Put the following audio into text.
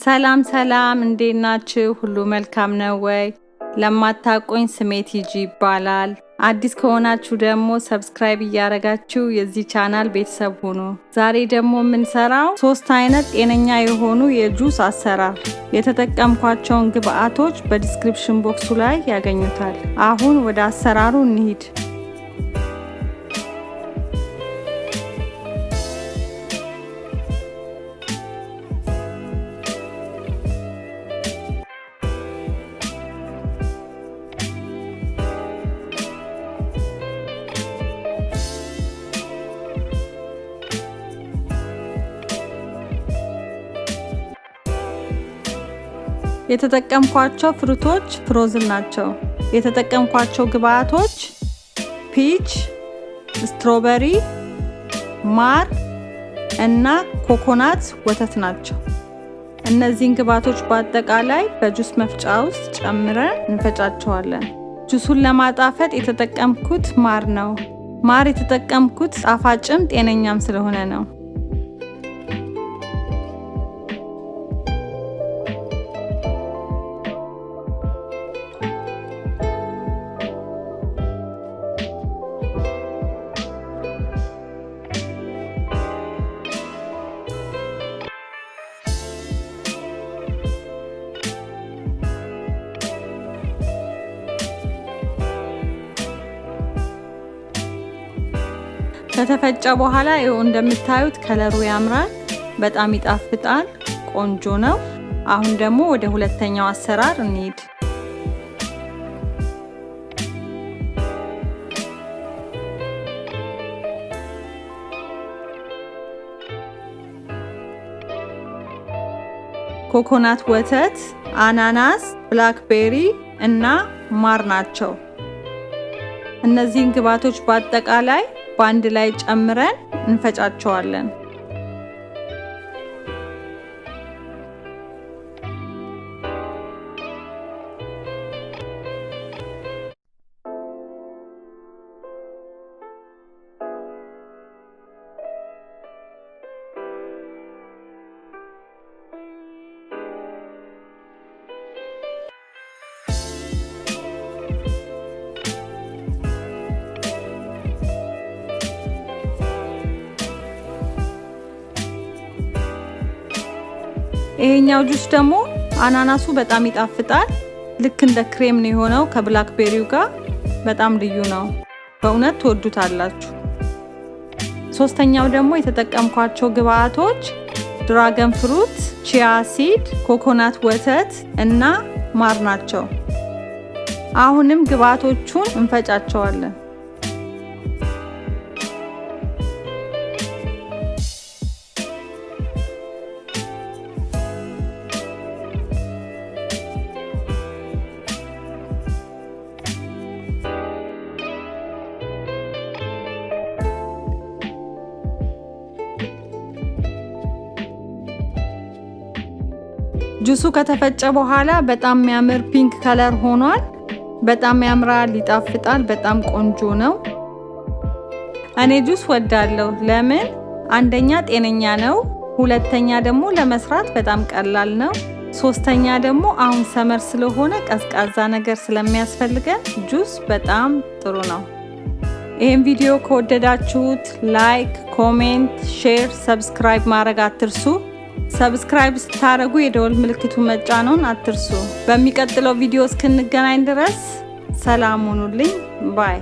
ሰላም ሰላም እንዴት ናችሁ? ሁሉ መልካም ነው ወይ? ለማታቆኝ ስሜት ይጂ ይባላል። አዲስ ከሆናችሁ ደግሞ ሰብስክራይብ እያረጋችሁ የዚህ ቻናል ቤተሰብ ሁኑ። ዛሬ ደግሞ የምንሰራው 3 አይነት ጤነኛ የሆኑ የጁስ አሰራር። የተጠቀምኳቸውን ግብአቶች በዲስክሪፕሽን ቦክሱ ላይ ያገኙታል። አሁን ወደ አሰራሩ እንሂድ። የተጠቀምኳቸው ፍሩቶች ፍሮዝን ናቸው። የተጠቀምኳቸው ግብአቶች ፒች፣ ስትሮበሪ፣ ማር እና ኮኮናት ወተት ናቸው። እነዚህን ግብአቶች በአጠቃላይ በጁስ መፍጫ ውስጥ ጨምረን እንፈጫቸዋለን። ጁሱን ለማጣፈጥ የተጠቀምኩት ማር ነው። ማር የተጠቀምኩት ጣፋጭም ጤነኛም ስለሆነ ነው። ከተፈጨ በኋላ ይኸው እንደምታዩት ከለሩ ያምራል፣ በጣም ይጣፍጣል፣ ቆንጆ ነው። አሁን ደግሞ ወደ ሁለተኛው አሰራር እንሂድ። ኮኮናት ወተት፣ አናናስ፣ ብላክ ቤሪ እና ማር ናቸው። እነዚህን ግብአቶች በአጠቃላይ በአንድ ላይ ጨምረን እንፈጫቸዋለን። ይሄኛው ጁስ ደግሞ አናናሱ በጣም ይጣፍጣል። ልክ እንደ ክሬም ነው የሆነው ከብላክ ቤሪው ጋር በጣም ልዩ ነው። በእውነት ትወዱታላችሁ። ሶስተኛው ደግሞ የተጠቀምኳቸው ግብአቶች ድራገን ፍሩት፣ ቺያሲድ፣ ኮኮናት ወተት እና ማር ናቸው። አሁንም ግብአቶቹን እንፈጫቸዋለን። ጁሱ ከተፈጨ በኋላ በጣም የሚያምር ፒንክ ከለር ሆኗል። በጣም ያምራል፣ ይጣፍጣል፣ በጣም ቆንጆ ነው። እኔ ጁስ ወዳለሁ። ለምን? አንደኛ ጤነኛ ነው፣ ሁለተኛ ደግሞ ለመስራት በጣም ቀላል ነው፣ ሶስተኛ ደግሞ አሁን ሰመር ስለሆነ ቀዝቃዛ ነገር ስለሚያስፈልገን ጁስ በጣም ጥሩ ነው። ይሄን ቪዲዮ ከወደዳችሁት ላይክ፣ ኮሜንት፣ ሼር፣ ሰብስክራይብ ማድረግ አትርሱ። ሰብስክራይብ ስታደርጉ የደወል ምልክቱን መጫኑን አትርሱ። በሚቀጥለው ቪዲዮ እስክንገናኝ ድረስ ሰላም ሁኑልኝ። ባይ